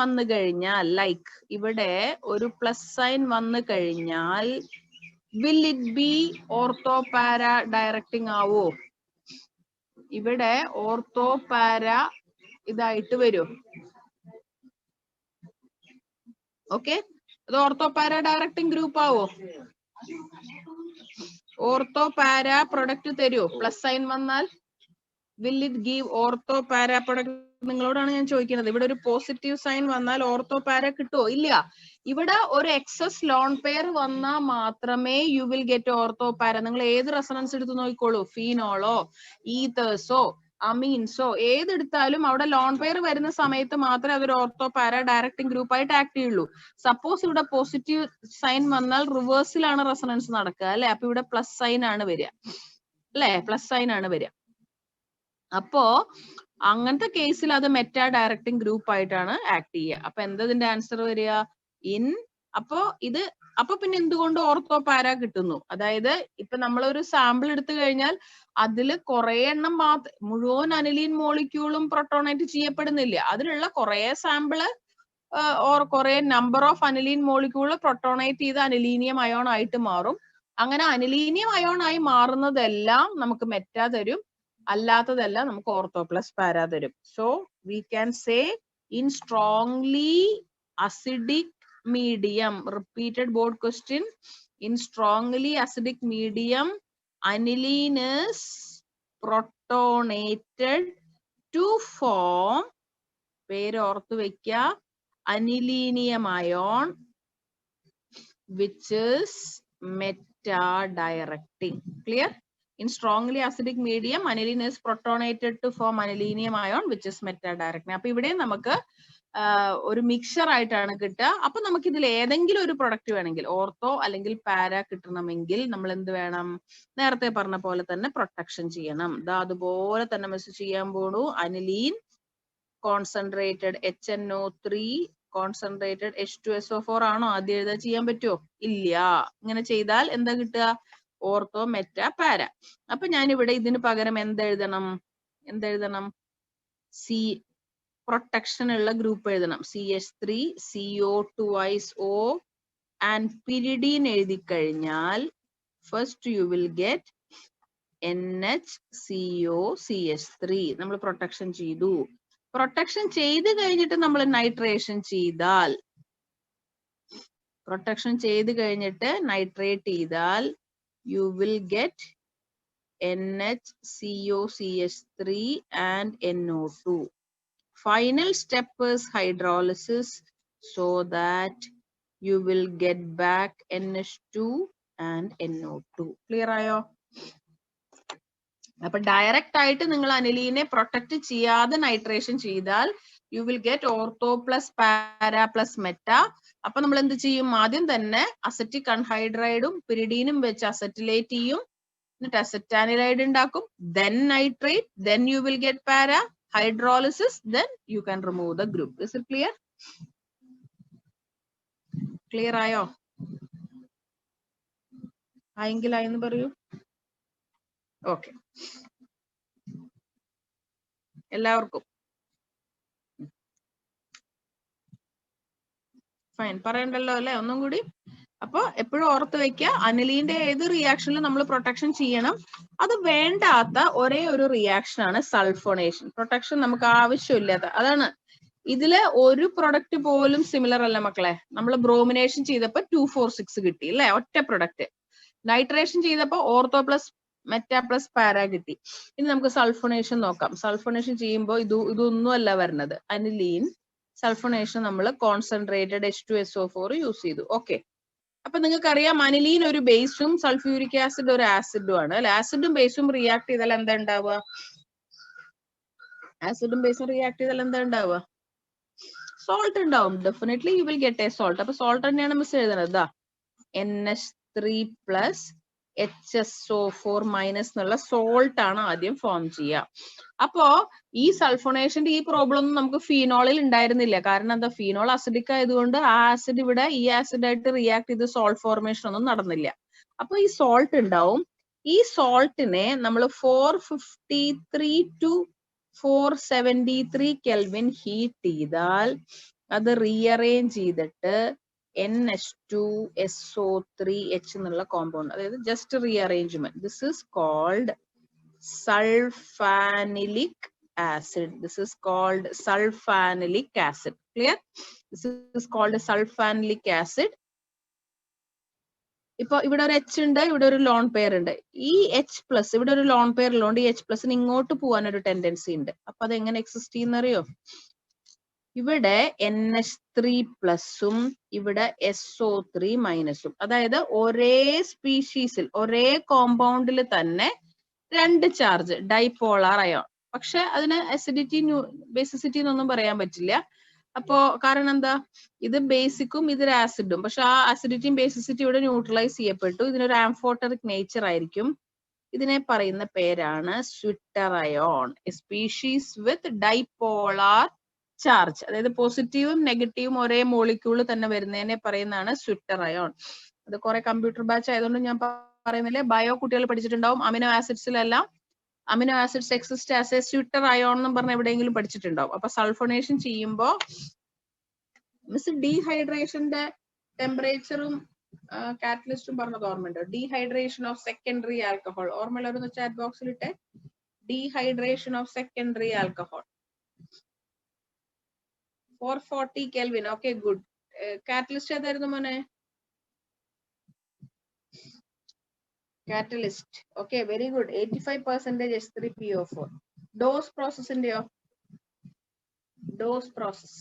വന്നു കഴിഞ്ഞാൽ, ലൈക്ക് ഇവിടെ ഒരു പ്ലസ് സൈൻ വന്നു കഴിഞ്ഞാൽ will it be ഓർത്തോ പാര ഡയറക്റ്റിംഗ് ആവോ? ഇവിടെ ഓർത്തോ പാര ഇതായിട്ട് വരും. ഓക്കെ, അത് ഓർത്തോ പാര ഡയറക്റ്റിംഗ് ഗ്രൂപ്പ് ആവോ? ഓർത്തോ പാര പ്രൊഡക്റ്റ് തരുമോ? പ്ലസ് സൈൻ വന്നാൽ will it give ഓർത്തോ പാര പ്രൊഡക്റ്റ്? നിങ്ങളോടാണ് ഞാൻ ചോദിക്കുന്നത്. ഇവിടെ ഒരു പോസിറ്റീവ് സൈൻ വന്നാൽ ഓർത്തോ പാര കിട്ടുമോ? ഇല്ല. ഇവിടെ ഒരു എക്സസ് ലോൺ പെയർ വന്നാൽ മാത്രമേ യു വിൽ ഗെറ്റ് ഓർത്തോ പാര. നിങ്ങൾ ഏത് റെസണൻസ് എടുത്ത് നോക്കിക്കോളൂ, ഫീനോളോ ഈതേഴ്സോ അമീൻസോ ഏതെടുത്താലും അവിടെ ലോൺ പെയർ വരുന്ന സമയത്ത് മാത്രമേ അതൊരു ഓർത്തോ പാര ഡയറക്റ്റിംഗ് ഗ്രൂപ്പ് ആയിട്ട് ആക്ട് ചെയ്യുള്ളൂ. സപ്പോസ് ഇവിടെ പോസിറ്റീവ് സൈൻ വന്നാൽ റിവേഴ്സിലാണ് റെസണൻസ് നടക്കുക അല്ലെ? അപ്പൊ ഇവിടെ പ്ലസ് സൈൻ ആണ് വരിക അല്ലെ? പ്ലസ് സൈൻ ആണ് വരിക. അപ്പോ അങ്ങനത്തെ കേസിൽ അത് മെറ്റാ ഡയറക്റ്റിംഗ് ഗ്രൂപ്പ് ആയിട്ടാണ് ആക്ട് ചെയ്യുക. അപ്പൊ എന്താ ഇതിന്റെ ആൻസർ വരിക? ഇൻ. അപ്പൊ പിന്നെ എന്തുകൊണ്ട് ഓർത്തോ പാര കിട്ടുന്നു? അതായത് ഇപ്പൊ നമ്മളൊരു സാമ്പിൾ എടുത്തു കഴിഞ്ഞാൽ അതിൽ കുറെ എണ്ണം മുഴുവൻ അനിലീൻ മോളിക്യൂളും പ്രൊട്ടോണേറ്റ് ചെയ്യപ്പെടുന്നില്ല. അതിലുള്ള കുറെ സാമ്പിള് കുറെ നമ്പർ ഓഫ് അനിലീൻ മോളിക്യൂൾ പ്രൊട്ടോണേറ്റ് ചെയ്ത് അനിലീനിയം അയോൺ ആയിട്ട് മാറും. അങ്ങനെ അനിലീനിയം അയോൺ ആയി മാറുന്നതെല്ലാം നമുക്ക് മെറ്റാ തരും, അല്ലാത്തതെല്ലാം നമുക്ക് ഓർത്തോ പ്ലസ് പാര തരും. So we can say in strongly acidic medium, repeated board question, in strongly acidic medium aniline is protonated to form, പേര് ഓർത്തു വെക്ക, anilinium ion which is meta directing. Clear? In strongly acidic medium aniline is protonated to form anilinium ion which is meta directing. അപ്പൊ ഇവിടെ നമുക്ക് ഒരു mixer ആയിട്ടാണ് കിട്ടുക. അപ്പൊ നമുക്ക് ഇതിൽ ഏതെങ്കിലും ഒരു പ്രൊഡക്റ്റ് വേണമെങ്കിൽ ഓർത്തോ അല്ലെങ്കിൽ പാര കിട്ടണമെങ്കിൽ നമ്മൾ എന്ത് വേണം? നേരത്തെ പറഞ്ഞ പോലെ തന്നെ പ്രൊട്ടക്ഷൻ ചെയ്യണം. അതുപോലെ തന്നെ മിസ് ചെയ്യാൻ പോണു. Aniline concentrated HNO3 concentrated H2SO4 ആണോ ആദ്യം എഴുതാൻ? ചെയ്യാൻ പറ്റുമോ? ഇല്ല. ഇങ്ങനെ ചെയ്താൽ എന്താ കിട്ടുക? ഓർത്തോ മെറ്റാ പാര. അപ്പൊ ഞാനിവിടെ ഇതിന് പകരം എന്തെഴുതണം? പ്രൊട്ടക്ഷൻ ഉള്ള ഗ്രൂപ്പ് എഴുതണം. CH3 CO2O and pyridine എഴുതി കഴിഞ്ഞാൽ first you will get NHCOCH3. നമ്മൾ പ്രൊട്ടക്ഷൻ ചെയ്തു. പ്രൊട്ടക്ഷൻ ചെയ്ത് കഴിഞ്ഞിട്ട് നമ്മൾ നൈട്രേഷൻ ചെയ്താൽ, you will get NHCOCH3 and NO2. Final step is hydrolysis so that you will get back NH2 and NO2. Clear ആയോ? അപ്പൊ ഡയറക്റ്റ് ആയിട്ട് നിങ്ങൾ അനിലീനെ പ്രൊട്ടക്ട് ചെയ്യാതെ നൈട്രേഷൻ ചെയ്താൽ you will get ortho plus പാര പ്ലസ് മെറ്റ. അപ്പൊ നമ്മൾ എന്ത് ചെയ്യും? ആദ്യം തന്നെ അസറ്റിക് അൺഹൈഡ്രൈഡും പിരിഡീനും വെച്ച് അസറ്റിലേറ്റ് ചെയ്യും, എന്നിട്ട് അസറ്റാനിലൈഡ് ഉണ്ടാക്കും, then nitrate, then you will get para, hydrolysis, then you can remove the group. Is it clear? Clear ആയോ? ആയെങ്കിൽ ആയെന്ന് പറയൂ. ഓക്കെ, എല്ലാവർക്കും ഫൈൻ. പറയണ്ടല്ലോ അല്ലെ? ഒന്നും കൂടി. അപ്പൊ എപ്പോഴും ഓർത്ത് വെക്കുക, അനിലീന്റെ ഏത് റിയാക്ഷനിലും നമ്മൾ പ്രൊട്ടക്ഷൻ ചെയ്യണം. അത് വേണ്ടാത്ത ഒരേ ഒരു റിയാക്ഷൻ ആണ് സൾഫോണേഷൻ. പ്രൊട്ടക്ഷൻ നമുക്ക് ആവശ്യമില്ലാത്ത അതാണ്. ഇതില് ഒരു പ്രൊഡക്റ്റ് പോലും സിമിലർ അല്ല മക്കളെ. നമ്മൾ ബ്രോമിനേഷൻ ചെയ്തപ്പോ 246 കിട്ടി അല്ലെ? ഒറ്റ പ്രൊഡക്റ്റ്. നൈട്രേഷൻ ചെയ്തപ്പോ ഓർത്തോ പ്ലസ് മെറ്റാ പ്ലസ് പാര കിട്ടി. ഇനി നമുക്ക് സൾഫോണേഷൻ നോക്കാം. സൾഫോണേഷൻ ചെയ്യുമ്പോൾ ഇതൊന്നും അല്ല വരുന്നത്. അനിലീൻ സൾഫോണേഷൻ നമ്മൾ കോൺസെൻട്രേറ്റഡ് H2SO4 യൂസ് ചെയ്തു. ഓക്കെ, അപ്പൊ നിങ്ങൾക്ക് അറിയാം അനിലീൻ ഒരു ബേസും സൾഫ്യൂരിക് ആസിഡ് ഒരു ആസിഡും ആണ് അല്ലെ? ആസിഡും ബേസും റിയാക്ട് ചെയ്താൽ എന്താ ഉണ്ടാവുക? ആസിഡും ബേസും റിയാക്ട് ചെയ്താൽ എന്താ ഉണ്ടാവുക? സോൾട്ട് ഉണ്ടാവും. Definitely you will get A salt. അപ്പൊ സോൾട്ട് തന്നെയാണ് മിസ് എഴുതുന്നത്. NH3 പ്ലസ് HSO4 മൈനസ് എന്നുള്ള സോൾട്ട് ആണ് ആദ്യം ഫോം ചെയ്യുക. അപ്പോ ഈ സൾഫോണേഷന്റെ ഈ പ്രോബ്ലം ഒന്നും നമുക്ക് ഫീനോളിൽ ഉണ്ടായിരുന്നില്ല. കാരണം എന്താ? ഫീനോൾ അസിഡിക് ആയതുകൊണ്ട് ആ ആസിഡ് ഇവിടെ ഈ ആസിഡ് ആയിട്ട് റിയാക്ട് ചെയ്ത് സോൾട്ട് ഫോർമേഷൻ ഒന്നും നടന്നില്ല. അപ്പൊ ഈ സോൾട്ട് ഉണ്ടാവും. ഈ സോൾട്ടിനെ നമ്മൾ 453 to 473 കെൽവിൻ ഹീറ്റ് ചെയ്താൽ അത് റീഅറേഞ്ച് ചെയ്തിട്ട് NH2SO3H എന്നുള്ള കോമ്പൗണ്ട്, അതായത് just rearrangement. This is called sulfanilic acid. This is called sulfanilic acid. Clear? This is called sulfanilic acid. ഇപ്പൊ ഇവിടെ ഒരു H ഉണ്ട്, ഇവിടെ ഒരു ലോൺ പെയർ ഉണ്ട്. ഈ H+, ഇവിടെ ഒരു ലോൺ പെയർ ഉള്ളതുകൊണ്ട് ഈ H+ ഇങ്ങോട്ട് പോകാൻ ഒരു ടെൻഡൻസി ഉണ്ട്. അപ്പൊ അത് എങ്ങനെ എക്സിസ്റ്റ് ചെയ്യുന്നറിയോ? ഇവിടെ NH3+ഉം ഇവിടെ SO3-ഉം, അതായത് ഒരേ സ്പീഷീസിൽ ഒരേ കോമ്പൗണ്ടിൽ തന്നെ രണ്ട് ചാർജ്, ഡൈപോളാർ അയോൺ. പക്ഷെ അതിന് അസിഡിറ്റി ബേസിസിറ്റി എന്നൊന്നും പറയാൻ പറ്റില്ല. അപ്പോ കാരണം എന്താ? ഇത് ബേസിക്കും ഇതൊരു ആസിഡും, പക്ഷെ ആ അസിഡിറ്റിയും ബേസിസിറ്റി ഇവിടെ ന്യൂട്രലൈസ് ചെയ്യപ്പെട്ടു. ഇതിനൊരു ആംഫോട്ടറിക് നേച്ചർ ആയിരിക്കും. ഇതിനെ പറയുന്ന പേരാണ് സ്വിറ്റർ അയോൺ. സ്പീഷീസ് വിത്ത് ഡൈപോളാർ ചാർജ്, അതായത് പോസിറ്റീവും നെഗറ്റീവും ഒരേ മോളിക്യൂള് തന്നെ വരുന്നതിനെ പറയുന്നതാണ് സ്വിറ്റർ അയോൺ. അത് കുറെ കമ്പ്യൂട്ടർ ബാച്ച് ആയതുകൊണ്ട് ഞാൻ പറയുന്നില്ലേ, ബയോ കുട്ടികൾ പഠിച്ചിട്ടുണ്ടാവും. അമിനോ ആസിഡ്സിലെല്ലാം amino acids exist as a zwitter ion എന്നും പറഞ്ഞ എവിടെയെങ്കിലും പഠിച്ചിട്ടുണ്ടാവും. അപ്പൊ സൾഫോണേഷൻ ചെയ്യുമ്പോ മിസ് ഡീഹൈഡ്രേഷന്റെ ടെമ്പറേച്ചറും കാറ്റലിസ്റ്റും പറഞ്ഞത് ഓർമ്മയുണ്ടോ? ഡീഹൈഡ്രേഷൻ ഓഫ് സെക്കൻഡറി ആൽക്കഹോൾ ഓർമ്മയുള്ളവരൊന്ന് ചാറ്റ് ബോക്സിൽ ഇട്ടെ. Dehydration of secondary alcohol 440 Kelvin. Okay, good. Catalyst ഏതായിരുന്നു മോനെ? Catalyst. Okay, very good. 85% H3PO4. Dose process in there. Dose process.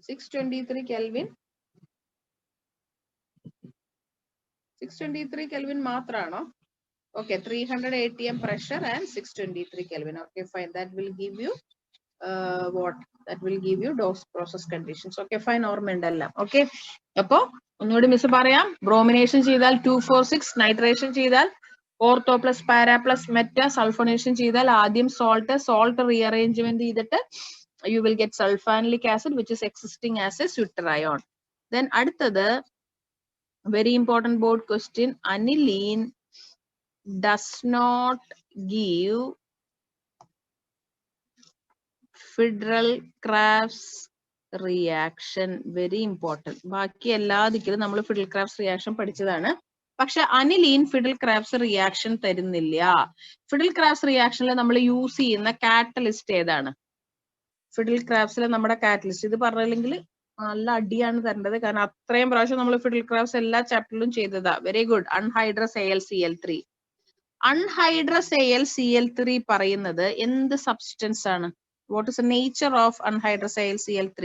(623 Kelvin). 623 Kelvin മാത്രാണോ? Okay, 300 atm pressure and 623 Kelvin. Okay, fine. That will give you what? That will give you dose process conditions. Okay, fine. ഓർമ്മയുണ്ടല്ലോ. Okay. അപ്പോ ഒന്നുകൂടി miss പറയാം. Bromination ചെയ്താൽ 246, nitration ചെയ്താൽ ortho plus para plus Meta, sulphonation ചെയ്താൽ ആദ്യം salt rearrangement ചെയ്തിട്ട് you will get sulfanilic acid which is existing as a switter ion. Then അടുത്തത് very important board question. Aniline does not give Friedel-Crafts reaction. Very important. ബാക്കി എല്ലാ ദിക്കിലും നമ്മൾ Friedel-Crafts reaction പഠിച്ചതാണ്. പക്ഷെ aniline Friedel-Crafts reaction തരുന്നില്ല. Friedel-Crafts reactionൽ നമ്മൾ use ചെയ്യുന്ന catalyst ഏതാണ്? Friedel-Crafts നമ്മുടെ കാറ്റലിസ്റ്റ് ഇത് പറഞ്ഞില്ലെങ്കിൽ നല്ല അടിയാണ് തരേണ്ടത്. കാരണം അത്രയും പ്രാവശ്യം നമ്മൾ Friedel-Crafts എല്ലാ ചാപ്റ്ററിലും ചെയ്തതാ. Very good. Anhydrous AlCl3. Anhydrous AlCl3 പറയുന്നത് എന്ത് സബ്സ്റ്റൻസ് ആണ്? What is the nature of anhydrous AlCl3?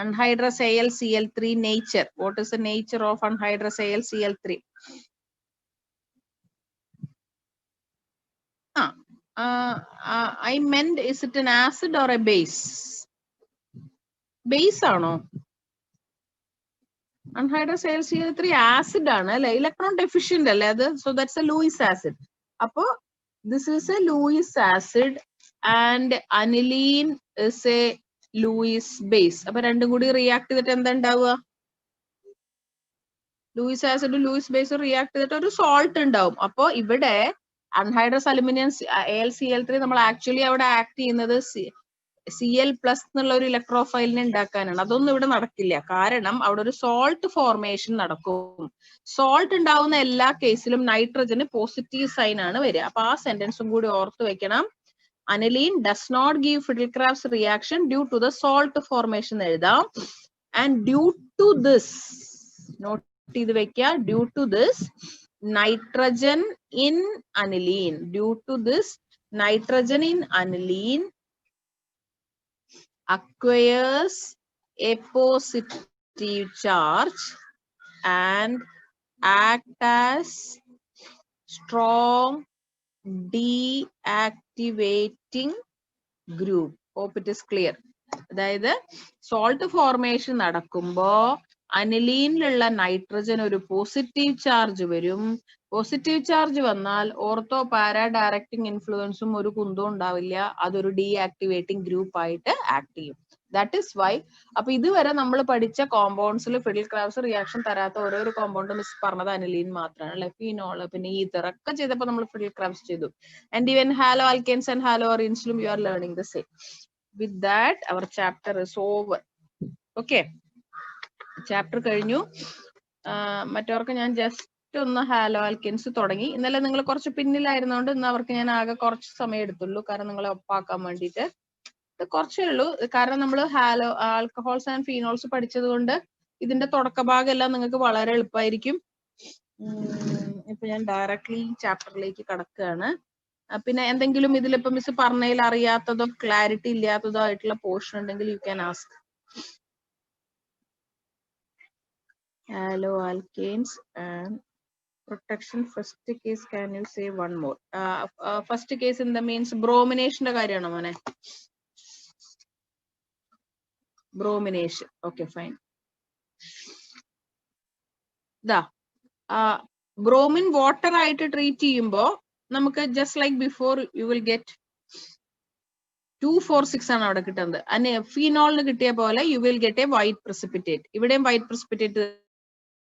Anhydrous AlCl3 nature. What is the nature of anhydrous AlCl3? I meant, is it an acid or a base? Base ആണോ? Anhydrous AlCl3 acid ആണ് അല്ലെ? Electron deficient അല്ലേ അത്? So that's a Lewis acid. അപ്പോ this is a Lewis acid and aniline is a Lewis base. അപ്പൊ രണ്ടും കൂടി react ചെയ്തിട്ട് എന്താ ഉണ്ടാവുക? ലൂയിസ് ആസിഡും ലൂയിസ് ബേസും റിയാക്ട് ചെയ്തിട്ട് ഒരു സോൾട്ട് ഉണ്ടാവും. അപ്പൊ ഇവിടെ അൺഹൈഡ്രസ് അലുമിനിയം AlCl3 നമ്മൾ ആക്ച്വലി അവിടെ ആക്ട് ചെയ്യുന്നത് Cl+ എന്നുള്ള ഒരു ഇലക്ട്രോഫൈലിനെ ഉണ്ടാക്കാനാണ്. അതൊന്നും ഇവിടെ നടക്കില്ല. കാരണം അവിടെ ഒരു സോൾട്ട് ഫോർമേഷൻ നടക്കും. സോൾട്ട് ഉണ്ടാവുന്ന എല്ലാ കേസിലും നൈട്രജന് പോസിറ്റീവ് സൈൻ ആണ് വരിക. അപ്പൊ ആ സെന്റൻസും കൂടി ഓർത്ത് വെക്കണം. Aniline does not give Friedel-Crafts reaction due to the salt formation എഴുതാം. And due to this, note ചെയ്ത് വെക്കുക, due to this nitrogen in aniline, due to this nitrogen in aniline acquires a positive charge and act as strong deactivating group. Hope it is clear. അതായത് salt formation നടക്കുമ്പോ അനിലീനിലുള്ള nitrogen ഒരു positive charge വരും. Positive charge വന്നാൽ ortho para directing ഇൻഫ്ലുവൻസും ഒരു കുന്തവും ഉണ്ടാവില്ല. അതൊരു ഡീആക്ടിവേറ്റിംഗ് ഗ്രൂപ്പ് ആയിട്ട് ആക്ട് ചെയ്യും. That is why. അപ്പൊ ഇതുവരെ നമ്മൾ പഠിച്ച കോമ്പൗണ്ട്സിൽ ഫിഡിൽ ക്രാബ്സ് റിയാക്ഷൻ തരാത്ത ഓരോ കോമ്പൗണ്ട് മിസ് പറഞ്ഞത് അനിലീൻ മാത്രമാണ് അല്ലെ. ഫീനോള് പിന്നെ ഈതർ ഒക്കെ ചെയ്തപ്പോൾ നമ്മൾ ഫിഡിൽ ക്രാബ്സ് ചെയ്തു. And even halo alkanes and halo അറീൻസിലും you are learning the same. With that our chapter is over. Okay, chapter കഴിഞ്ഞു. മറ്റവർക്ക് ഞാൻ ജസ്റ്റ് ഒന്ന് ഹാലോ ആൽക്കെൻസ് തുടങ്ങി. ഇന്നലെ നിങ്ങൾ കുറച്ച് പിന്നിലായിരുന്നോണ്ട് ഇന്ന് അവർക്ക് ഞാൻ ആകെ കുറച്ച് സമയം എടുത്തുള്ളൂ, കാരണം നിങ്ങളെ ഒപ്പാക്കാൻ വേണ്ടിയിട്ട്. കുറച്ചേ ഉള്ളൂ, കാരണം നമ്മൾ ഹാലോ ആൽക്കഹോൾസ് ആൻഡ് ഫീനോൾസ് പഠിച്ചത് കൊണ്ട് ഇതിന്റെ തുടക്ക ഭാഗം എല്ലാം നിങ്ങൾക്ക് വളരെ എളുപ്പമായിരിക്കും. ഇപ്പൊ ഞാൻ ഡയറക്ട്ലി ചാപ്റ്ററിലേക്ക് കടക്കുകയാണ്. പിന്നെ എന്തെങ്കിലും ഇതിലിപ്പോ മിസ് പറഞ്ഞതിൽ അറിയാത്തതോ ക്ലാരിറ്റി ഇല്ലാത്തതോ ആയിട്ടുള്ള പോർഷൻ ഉണ്ടെങ്കിൽ you can ask. Hello alkanes and protection. First case, can you say one more? First case in the means bromination കാര്യമാണോ മോനെ? Bromination. Okay, fine. ഇതാ ബ്രോമിൻ വാട്ടർ ആയിട്ട് ട്രീറ്റ് ചെയ്യുമ്പോ നമുക്ക് just like before you will get 246 ആണ് അവിടെ കിട്ടുന്നത്. ഫീനോളിന് കിട്ടിയ പോലെ you will get A white precipitate. ഇവിടെയും വൈറ്റ് precipitate